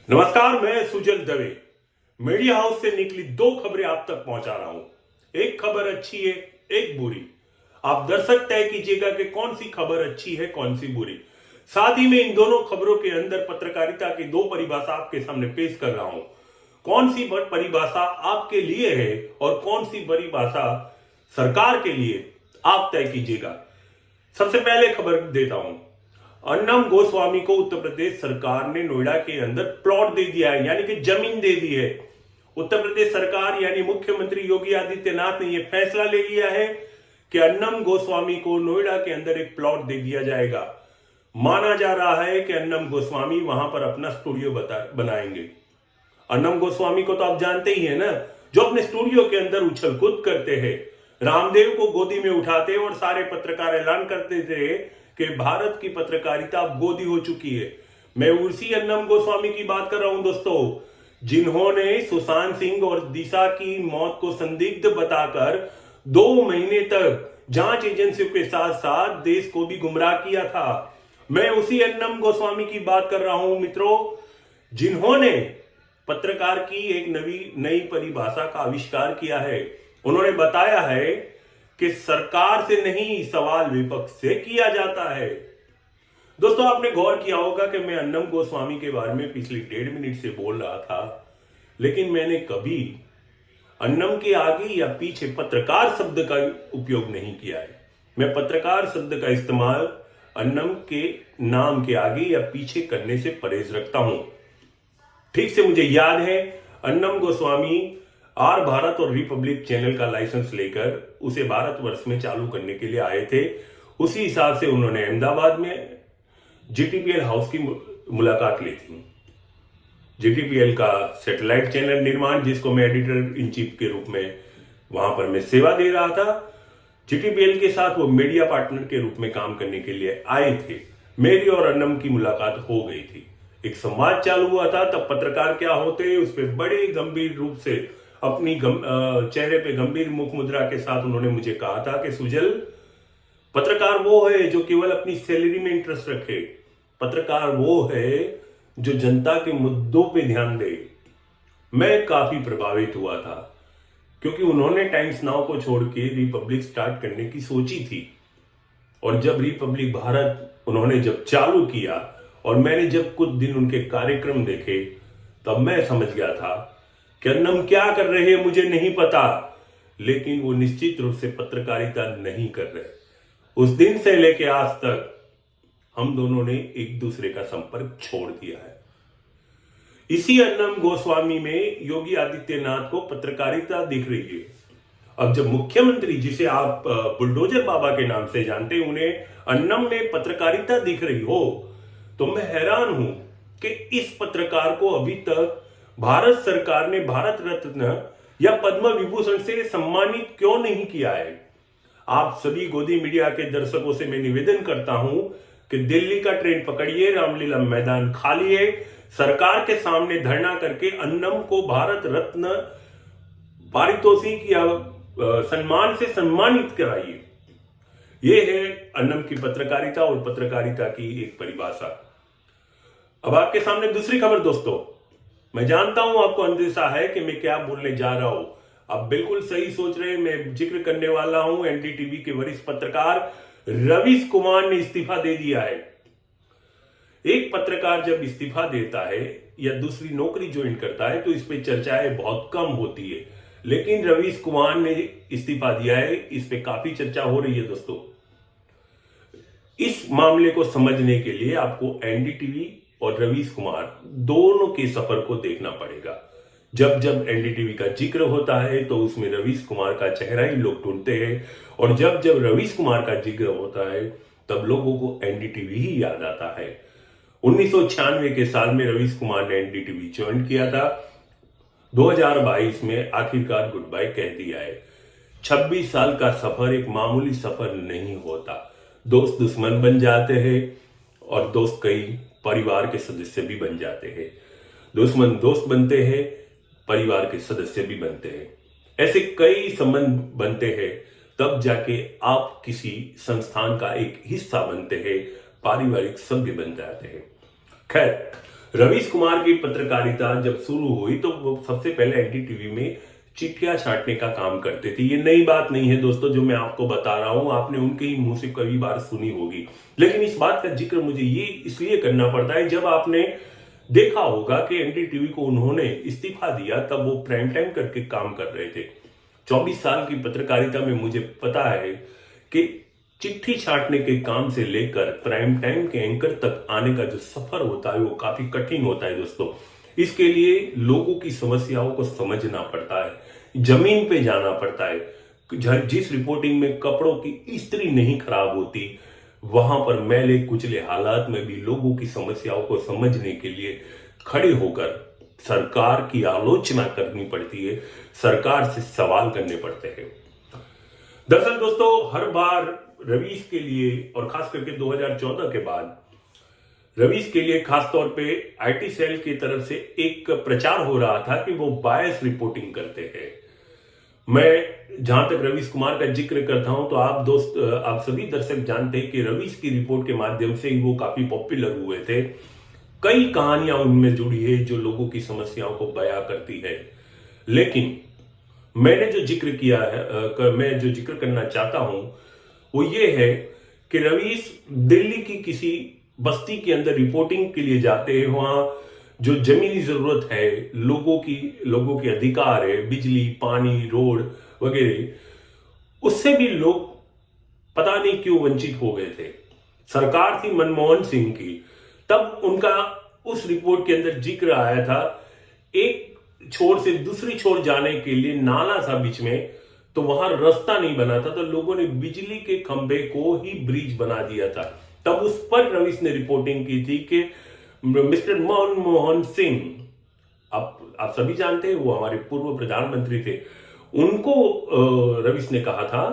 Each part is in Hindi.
नमस्कार, मैं सुजल दवे मीडिया हाउस से निकली दो खबरें आप तक पहुंचा रहा हूं। एक खबर अच्छी है, एक बुरी। आप दर्शक तय कीजिएगा कि कौन सी खबर अच्छी है, कौन सी बुरी। साथ ही में इन दोनों खबरों के अंदर पत्रकारिता की दो परिभाषा आपके सामने पेश कर रहा हूं। कौन सी परिभाषा आपके लिए है और कौन सी परिभाषा सरकार के लिए, आप तय कीजिएगा। सबसे पहले खबर देता हूं। अर्नब गोस्वामी को उत्तर प्रदेश सरकार ने नोएडा के अंदर प्लॉट दे दिया है, यानी कि जमीन दे दी है। उत्तर प्रदेश सरकार यानी मुख्यमंत्री योगी आदित्यनाथ ने यह फैसला ले लिया है कि अर्नब गोस्वामी को नोएडा के अंदर एक प्लॉट दे दिया जाएगा। माना जा रहा है कि अर्नब गोस्वामी वहां पर अपना स्टूडियो बनाएंगे। अर्नब गोस्वामी को तो आप जानते ही है ना, जो अपने स्टूडियो के अंदर उछल कूद करते हैं, रामदेव को गोदी में उठाते और सारे पत्रकार ऐलान करते थे कि भारत की पत्रकारिता अब गोदी हो चुकी है। मैं उसी अर्नब गोस्वामी की बात कर रहा हूं दोस्तों, जिन्होंने सुशांत सिंह और दिशा की मौत को संदिग्ध बताकर 2 महीने तक जांच एजेंसियों के साथ साथ देश को भी गुमराह किया था। मैं उसी अर्नब गोस्वामी की बात कर रहा हूं मित्रों, जिन्होंने पत्रकार की एक नई परिभाषा का आविष्कार किया है। उन्होंने बताया है कि सरकार से नहीं, सवाल विपक्ष से किया जाता है। दोस्तों, आपने गौर किया होगा कि मैं अर्नब गोस्वामी के बारे में पिछले 1.5 मिनट से बोल रहा था, लेकिन मैंने कभी अर्नब के आगे या पीछे पत्रकार शब्द का उपयोग नहीं किया है। मैं पत्रकार शब्द का इस्तेमाल अर्नब के नाम के आगे या पीछे करने से परहेज रखता हूं। ठीक से मुझे याद है, अर्नब गोस्वामी आर भारत और रिपब्लिक चैनल का लाइसेंस लेकर उसे भारतवर्ष में चालू करने के लिए आए थे। उसी हिसाब से उन्होंने अहमदाबाद में जीटीपीएल हाउस की मुलाकात ली थी। जीटीपीएल का सैटेलाइट चैनल निर्माण, जिसको मैं एडिटर इन चीफ के रूप में वहां पर मैं सेवा दे रहा था, जीटीपीएल के साथ वो मीडिया पार्टनर के रूप में काम करने के लिए आए थे। मेरी और अर्नब की मुलाकात हो गई थी, एक संवाद चालू हुआ था। तब पत्रकार क्या होते हैं उस पर बड़े गंभीर रूप से अपनी चेहरे पे गंभीर मुख मुद्रा के साथ उन्होंने मुझे कहा था कि सुजल, पत्रकार वो है जो केवल अपनी सैलरी में इंटरेस्ट रखे। पत्रकार वो है जो जनता के मुद्दों पे ध्यान दे। मैं काफी प्रभावित हुआ था, क्योंकि उन्होंने टाइम्स नाउ को छोड़ के रिपब्लिक स्टार्ट करने की सोची थी। और जब रिपब्लिक भारत उन्होंने जब चालू किया और मैंने जब कुछ दिन उनके कार्यक्रम देखे, तब मैं समझ गया था कि अर्नब क्या कर रहे हैं मुझे नहीं पता, लेकिन वो निश्चित रूप से पत्रकारिता नहीं कर रहे। उस दिन से लेके आज तक हम दोनों ने एक दूसरे का संपर्क छोड़ दिया है। इसी अर्नब गोस्वामी में योगी आदित्यनाथ को पत्रकारिता दिख रही है। अब जब मुख्यमंत्री, जिसे आप बुलडोजर बाबा के नाम से जानते हैं, उन्हें अर्नब में पत्रकारिता दिख रही हो, तो मैं हैरान हूं कि इस पत्रकार को अभी तक भारत सरकार ने भारत रत्न या पद्म विभूषण से सम्मानित क्यों नहीं किया है। आप सभी गोदी मीडिया के दर्शकों से मैं निवेदन करता हूं कि दिल्ली का ट्रेन पकड़िए, रामलीला मैदान खाली है, सरकार के सामने धरना करके अर्नब को भारत रत्न पारितोषिक या सम्मान से सम्मानित कराइए। यह है अर्नब की पत्रकारिता और पत्रकारिता की एक परिभाषा। अब आपके सामने दूसरी खबर दोस्तों। मैं जानता हूं आपको अंदेशा है कि मैं क्या बोलने जा रहा हूं। आप बिल्कुल सही सोच रहे हैं। मैं जिक्र करने वाला हूं एनडीटीवी के वरिष्ठ पत्रकार रवीश कुमार ने इस्तीफा दे दिया है। एक पत्रकार जब इस्तीफा देता है या दूसरी नौकरी ज्वाइन करता है तो इस पे चर्चाएं बहुत कम होती है, लेकिन रवीश कुमार ने इस्तीफा दिया है, इस पे काफी चर्चा हो रही है दोस्तों। इस मामले को समझने के लिए आपको एनडीटीवी और रवीश कुमार दोनों के सफर को देखना पड़ेगा। जब जब एनडीटीवी का जिक्र होता है तो उसमें रवीश कुमार का चेहरा ही लोग ढूंढते हैं, और जब जब रवीश कुमार का जिक्र होता है तब लोगों को एनडीटीवी ही याद आता है। 1996 के साल में रवीश कुमार ने एनडीटीवी ज्वाइन किया था। 2022 में आखिरकार गुड बाय कह दिया है। 26 साल का सफर एक मामूली सफर नहीं होता। दोस्त दुश्मन बन जाते हैं और दोस्त कई परिवार के सदस्य भी बन जाते हैं। दुश्मन दोस्त बनते हैं, परिवार के सदस्य भी बनते हैं। ऐसे कई संबंध बनते हैं, तब जाके आप किसी संस्थान का एक हिस्सा बनते हैं, पारिवारिक सभ्य बन जाते हैं। खैर, रवीश कुमार की पत्रकारिता जब शुरू हुई तो वो सबसे पहले एनडीटीवी में चिट्ठियां छांटने का काम करते थे। ये नई बात नहीं है दोस्तों जो मैं आपको बता रहा हूं, आपने उनके ही मुंह से कई बार सुनी होगी। लेकिन इस बात का जिक्र मुझे ये इसलिए करना पड़ता है, जब आपने देखा होगा कि एनडीटीवी को उन्होंने इस्तीफा दिया तब वो प्राइम टाइम करके काम कर रहे थे। 24 साल की पत्रकारिता में मुझे पता है कि चिट्ठी छांटने के काम से लेकर प्राइम टाइम के एंकर तक आने का जो सफर होता है वो काफी कठिन होता है दोस्तों। इसके लिए लोगों की समस्याओं को समझना पड़ता है, जमीन पे जाना पड़ता है। जिस रिपोर्टिंग में कपड़ों की इस्त्री नहीं खराब होती, वहां पर मैले कुचले हालात में भी लोगों की समस्याओं को समझने के लिए खड़े होकर सरकार की आलोचना करनी पड़ती है, सरकार से सवाल करने पड़ते हैं। दरअसल दोस्तों, हर बार रवीश के लिए और खास करके 2014 के बाद रवीश के लिए खासतौर पे आईटी सेल की तरफ से एक प्रचार हो रहा था कि वो बायस रिपोर्टिंग करते हैं। मैं जहां तक रवीश कुमार का जिक्र करता हूं तो आप सभी दर्शक जानते हैं कि रवीश की रिपोर्ट के माध्यम से ही वो काफी पॉपुलर हुए थे। कई कहानियां उनमें जुड़ी है जो लोगों की समस्याओं को बयां करती है। लेकिन मैंने जो जिक्र किया है, मैं जो जिक्र करना चाहता हूं वो ये है कि रवीश दिल्ली की किसी बस्ती के अंदर रिपोर्टिंग के लिए जाते हैं। वहां जो जमीनी जरूरत है, लोगों के अधिकार है, बिजली, पानी, रोड वगैरह, उससे भी लोग पता नहीं क्यों वंचित हो गए थे। सरकार थी मनमोहन सिंह की, तब उनका उस रिपोर्ट के अंदर जिक्र आया था एक छोर से दूसरी छोर जाने के लिए नाला था बीच में, तो वहां रास्ता नहीं बना था तो लोगों ने बिजली के खंभे को ही ब्रिज बना दिया था। तब उस पर रवीश ने रिपोर्टिंग की थी कि मिस्टर मनमोहन सिंह, आप सभी जानते हैं वो हमारे पूर्व प्रधानमंत्री थे, उनको रवीश ने कहा था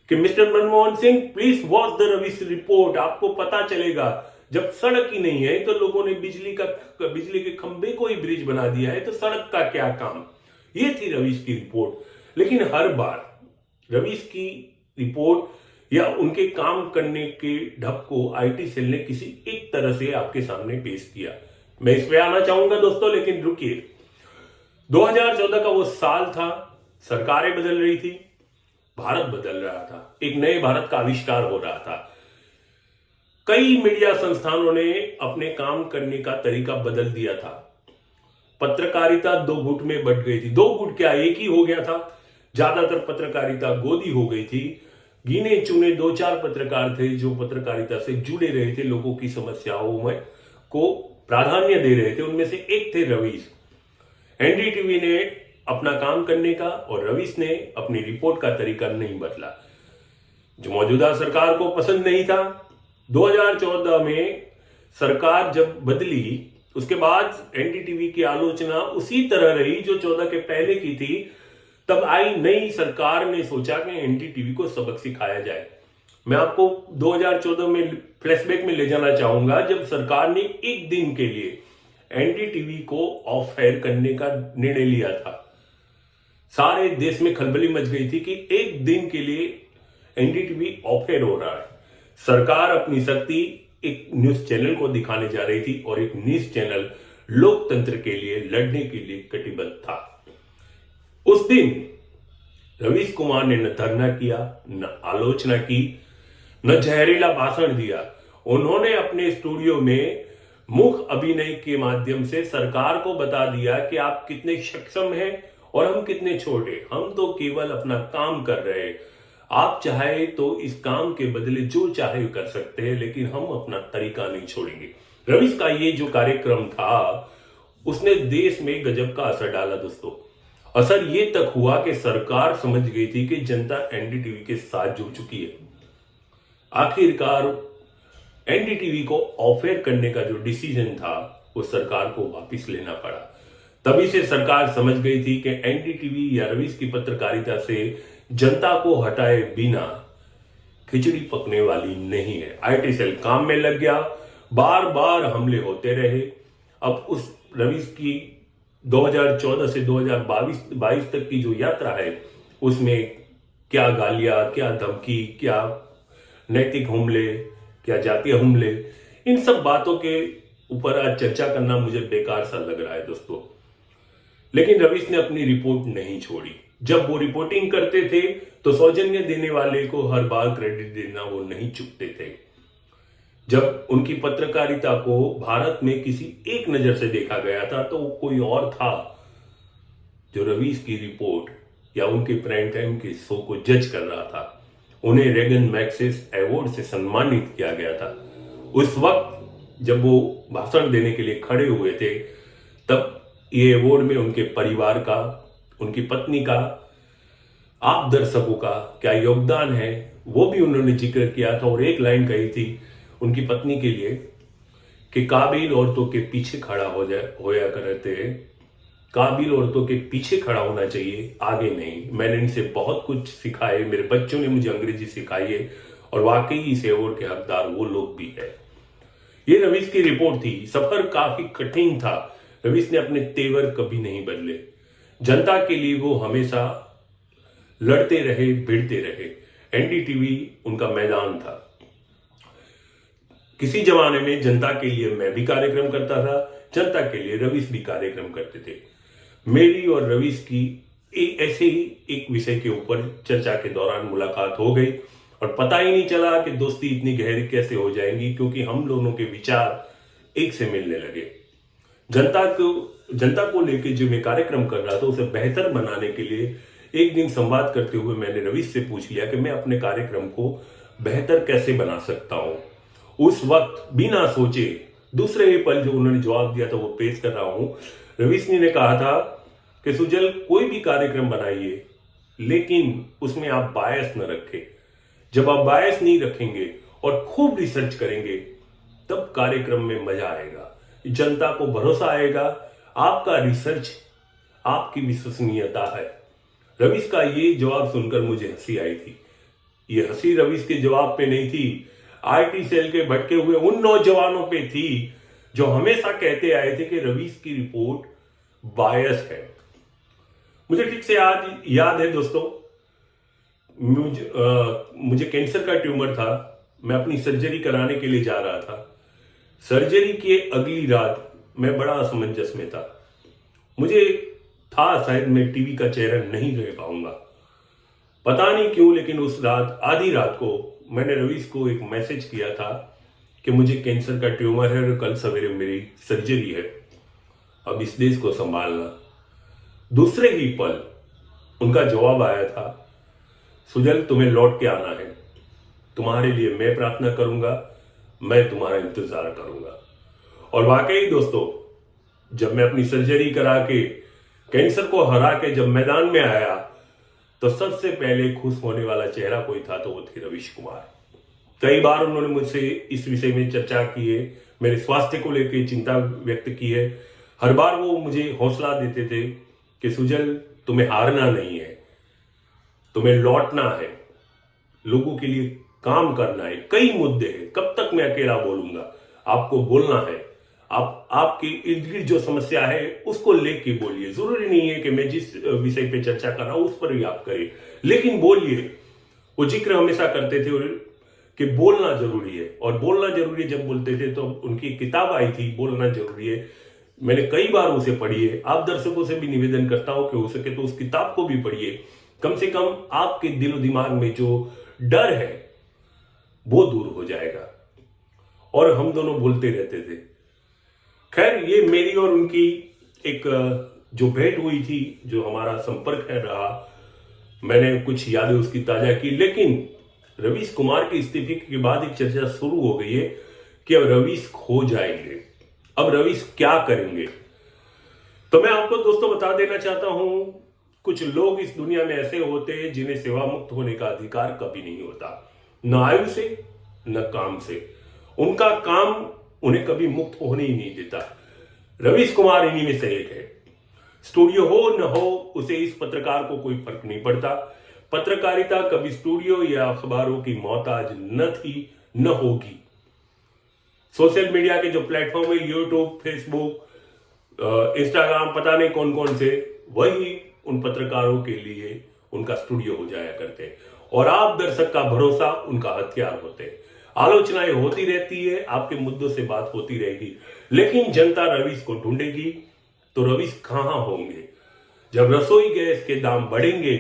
कि mister Manmohan Singh please watch the Ravish report, आपको पता चलेगा जब सड़क ही नहीं है तो लोगों ने बिजली के खंभे को ही ब्रिज बना दिया है तो सड़क का क्या काम। ये थी रवीश की रिपोर्ट। लेकिन हर बार रवीश की रिपोर्ट या उनके काम करने के ढप को आईटी सेल ने किसी एक तरह से आपके सामने पेश किया। मैं इस पे आना चाहूंगा दोस्तों, लेकिन रुकिए। 2014 का वो साल था, सरकारें बदल रही थी, भारत बदल रहा था, एक नए भारत का आविष्कार हो रहा था। कई मीडिया संस्थानों ने अपने काम करने का तरीका बदल दिया था। पत्रकारिता दो गुट में बंट गई थी। दो गुट क्या, एक ही हो गया था। ज्यादातर पत्रकारिता गोदी हो गई थी। गिने चुने 2-4 पत्रकार थे जो पत्रकारिता से जुड़े रहे थे, लोगों की समस्याओं में को प्राधान्य दे रहे थे। उनमें से एक थे रवीश। एनडीटीवी ने अपना काम करने का और रवीश ने अपनी रिपोर्ट का तरीका नहीं बदला, जो मौजूदा सरकार को पसंद नहीं था। 2014 में सरकार जब बदली, उसके बाद एनडीटीवी की आलोचना उसी तरह रही जो 14 के पहले की थी। तब आई नई सरकार ने सोचा कि एनडीटीवी को सबक सिखाया जाए। मैं आपको 2014 में फ्लैशबैक में ले जाना चाहूंगा जब सरकार ने एक दिन के लिए एनडीटीवी को ऑफ एयर करने का निर्णय लिया था। सारे देश में खलबली मच गई थी कि एक दिन के लिए एनडीटीवी ऑफ एयर हो रहा है। सरकार अपनी शक्ति एक न्यूज चैनल को दिखाने जा रही थी और एक न्यूज चैनल लोकतंत्र के लिए लड़ने के लिए कटिबद्ध था। उस दिन रवीश कुमार ने न धरना किया, न आलोचना की, न जहरीला भाषण दिया। उन्होंने अपने स्टूडियो में मुख अभिनय के माध्यम से सरकार को बता दिया कि आप कितने सक्षम हैं और हम कितने छोटे। हम तो केवल अपना काम कर रहे हैं, आप चाहे तो इस काम के बदले जो चाहे कर सकते हैं, लेकिन हम अपना तरीका नहीं छोड़ेंगे। रवीश का ये जो कार्यक्रम था उसने देश में गजब का असर डाला दोस्तों। असर ये तक हुआ कि सरकार समझ गई थी कि जनता एनडीटीवी के साथ जुड़ चुकी है। आखिरकार एनडीटीवी को ऑफ एयर करने का जो डिसीजन था वो सरकार को वापस लेना पड़ा। तभी से सरकार समझ गई थी कि एनडीटीवी या रवीश की पत्रकारिता से जनता को हटाए बिना खिचड़ी पकने वाली नहीं है। आईटी सेल काम में लग गया, बार बार हमले होते रहे। अब उस रवीश की 2014 से 2022 तक की जो यात्रा है उसमें क्या गालियां, क्या धमकी, क्या नैतिक हमले, क्या जातीय हमले, इन सब बातों के ऊपर आज चर्चा करना मुझे बेकार सा लग रहा है दोस्तों। लेकिन रवीश ने अपनी रिपोर्ट नहीं छोड़ी। जब वो रिपोर्टिंग करते थे तो सौजन्य देने वाले को हर बार क्रेडिट देना वो नहीं चूकते थे। जब उनकी पत्रकारिता को भारत में किसी एक नजर से देखा गया था तो वो कोई और था जो रवीश की रिपोर्ट या उनके प्राइम टाइम के शो को जज कर रहा था। उन्हें रेगन मैग्सेस अवार्ड से सम्मानित किया गया था। उस वक्त जब वो भाषण देने के लिए खड़े हुए थे तब ये अवार्ड में उनके परिवार का, उनकी पत्नी का, आप दर्शकों का क्या योगदान है वो भी उन्होंने जिक्र किया था। और एक लाइन कही थी उनकी पत्नी के लिए कि काबिल औरतों के पीछे खड़ा होया करते हैं, काबिल औरतों के पीछे खड़ा होना चाहिए, आगे नहीं। मैंने इनसे बहुत कुछ सीखा है, मेरे बच्चों ने मुझे अंग्रेजी सिखाई है और वाकई इस अवार्ड के हकदार वो लोग भी है। ये रवीश की रिपोर्ट थी। सफर काफी कठिन था। रवीश ने अपने तेवर कभी नहीं बदले। जनता के लिए वो हमेशा लड़ते रहे, भिड़ते रहे। एनडीटीवी उनका मैदान था। किसी जमाने में जनता के लिए मैं भी कार्यक्रम करता था, जनता के लिए रवीश भी कार्यक्रम करते थे। मेरी और रवीश की ऐसे ही एक विषय के ऊपर चर्चा के दौरान मुलाकात हो गई और पता ही नहीं चला कि दोस्ती इतनी गहरी कैसे हो जाएंगी, क्योंकि हम दोनों के विचार एक से मिलने लगे। जनता को लेकर जो मैं कार्यक्रम कर रहा था उसे बेहतर बनाने के लिए एक दिन संवाद करते हुए मैंने रवीश से पूछ लिया कि मैं अपने कार्यक्रम को बेहतर कैसे बना सकता हूं। उस वक्त बिना सोचे दूसरे ही पल जो उन्होंने जवाब दिया था वो पेश कर रहा हूं। रवीश ने कहा था कि सुजल, कोई भी कार्यक्रम बनाइए लेकिन उसमें आप बायस न रखें। जब आप बायस नहीं रखेंगे और खूब रिसर्च करेंगे तब कार्यक्रम में मजा आएगा, जनता को भरोसा आएगा। आपका रिसर्च आपकी विश्वसनीयता है। रवीश का ये जवाब सुनकर मुझे हंसी आई थी। ये हंसी रवीश के जवाब पे नहीं थी, आईटी सेल के भटके हुए उन नौजवानों पे थी जो हमेशा कहते आए थे कि रवीश की रिपोर्ट बायस है। मुझे ठीक से आज याद है दोस्तों, मुझे कैंसर का ट्यूमर था। मैं अपनी सर्जरी कराने के लिए जा रहा था। सर्जरी के अगली रात मैं बड़ा असमंजस में था। मुझे था शायद मैं टीवी का चेहरा नहीं रह पाऊंगा, पता नहीं क्यों, लेकिन उस रात आधी रात को मैंने रवीश को एक मैसेज किया था कि मुझे कैंसर का ट्यूमर है और कल सवेरे मेरी सर्जरी है, अब इस देश को संभालना। दूसरे ही पल उनका जवाब आया था, सुजल तुम्हें लौट के आना है, तुम्हारे लिए मैं प्रार्थना करूंगा, मैं तुम्हारा इंतजार करूंगा। और वाकई दोस्तों, जब मैं अपनी सर्जरी करा के कैंसर को हरा के जब मैदान में आया तो सबसे पहले खुश होने वाला चेहरा कोई था तो वो थे रवीश कुमार। कई बार उन्होंने मुझसे इस विषय में चर्चा की है, मेरे स्वास्थ्य को लेकर चिंता व्यक्त की है। हर बार वो मुझे हौसला देते थे कि सुजल तुम्हें हारना नहीं है, तुम्हें लौटना है, लोगों के लिए काम करना है, कई मुद्दे हैं, कब तक मैं अकेला बोलूंगा, आपको बोलना है। आपके इर्द गिर्द जो समस्या है उसको लेके बोलिए। जरूरी नहीं है कि मैं जिस विषय पे चर्चा कर रहा हूं उस पर ही आप करें, लेकिन बोलिए। वो जिक्र हमेशा करते थे कि बोलना जरूरी है, और बोलना जरूरी है जब बोलते थे तो उनकी किताब आई थी बोलना जरूरी है, मैंने कई बार उसे पढ़ी है। आप दर्शकों से भी निवेदन करता हूं कि हो सके तो उस किताब को भी पढ़िए। कम से कम आपके दिलो दिमाग में जो डर है वो दूर हो जाएगा। और हम दोनों बोलते रहते थे। खैर, ये मेरी और उनकी एक जो भेंट हुई थी, जो हमारा संपर्क है रहा, मैंने कुछ यादें उसकी ताजा की। लेकिन रवीश कुमार के इस्तीफे के बाद एक चर्चा शुरू हो गई है कि अब रवीश खो जाएंगे, अब रवीश क्या करेंगे। तो मैं आपको दोस्तों बता देना चाहता हूं, कुछ लोग इस दुनिया में ऐसे होते हैं जिन्हें सेवा मुक्त होने का अधिकार कभी नहीं होता, न आयु से न काम से। उनका काम उन्हें कभी मुक्त होने ही नहीं देता। रवीश कुमार इन्हीं में से एक है। स्टूडियो हो न हो उसे इस पत्रकार को कोई फर्क नहीं पड़ता। पत्रकारिता कभी स्टूडियो या अखबारों की मोहताज न थी न होगी। सोशल मीडिया के जो प्लेटफॉर्म है, यूट्यूब, फेसबुक, इंस्टाग्राम, पता नहीं कौन कौन से, वही उन पत्रकारों के लिए उनका स्टूडियो हो जाया करते हैं। और आप दर्शक का भरोसा उनका हथियार होते हैं। आलोचनाएं होती रहती है, आपके मुद्दों से बात होती रहेगी, लेकिन जनता रवीश को ढूंढेगी तो रवीश कहां होंगे? जब रसोई गैस के दाम बढ़ेंगे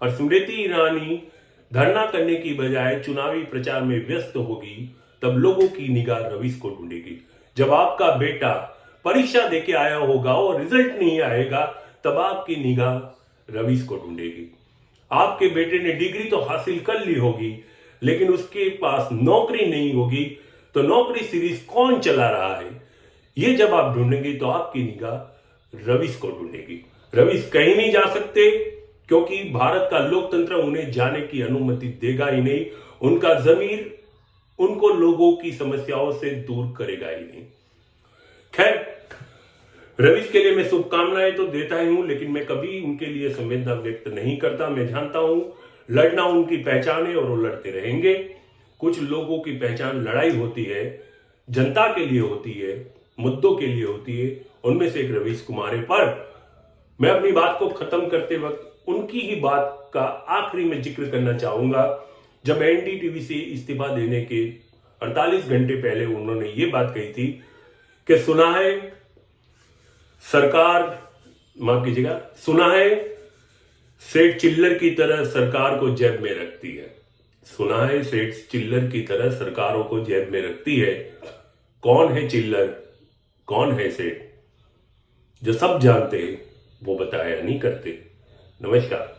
और स्मृति ईरानी धरना करने की बजाय चुनावी प्रचार में व्यस्त होगी, तब लोगों की निगाह रवीश को ढूंढेगी। जब आपका बेटा परीक्षा देके आया होगा और रिजल्ट नहीं आएगा, तब आपकी निगाह रवीश को ढूंढेगी। आपके बेटे ने डिग्री तो हासिल कर ली होगी, लेकिन उसके पास नौकरी नहीं होगी, तो नौकरी सीरीज कौन चला रहा है, ये जब आप ढूंढेंगे तो आपकी निगाह रवीश को ढूंढेगी। रवीश कहीं नहीं जा सकते, क्योंकि भारत का लोकतंत्र उन्हें जाने की अनुमति देगा ही नहीं। उनका जमीर उनको लोगों की समस्याओं से दूर करेगा ही नहीं। खैर, रवीश के लिए मैं शुभकामनाएं तो देता ही हूं, लेकिन मैं कभी उनके लिए संवेदना व्यक्त नहीं करता। मैं जानता हूं लड़ना उनकी पहचान है और वो लड़ते रहेंगे। कुछ लोगों की पहचान लड़ाई होती है, जनता के लिए होती है, मुद्दों के लिए होती है। उनमें से एक रवीश कुमार है। पर मैं अपनी बात को खत्म करते वक्त उनकी ही बात का आखिरी में जिक्र करना चाहूंगा। जब एनडीटीवी से इस्तीफा देने के 48 घंटे पहले उन्होंने ये बात कही थी कि सुना है सरकार, माफ कीजिएगा, सुना है सेठ चिल्लर की तरह सरकार को जेब में रखती है। सुना है सेठ चिल्लर की तरह सरकारों को जेब में रखती है। कौन है चिल्लर, कौन है सेठ? जो सब जानते हैं वो बताया नहीं करते। नमस्कार।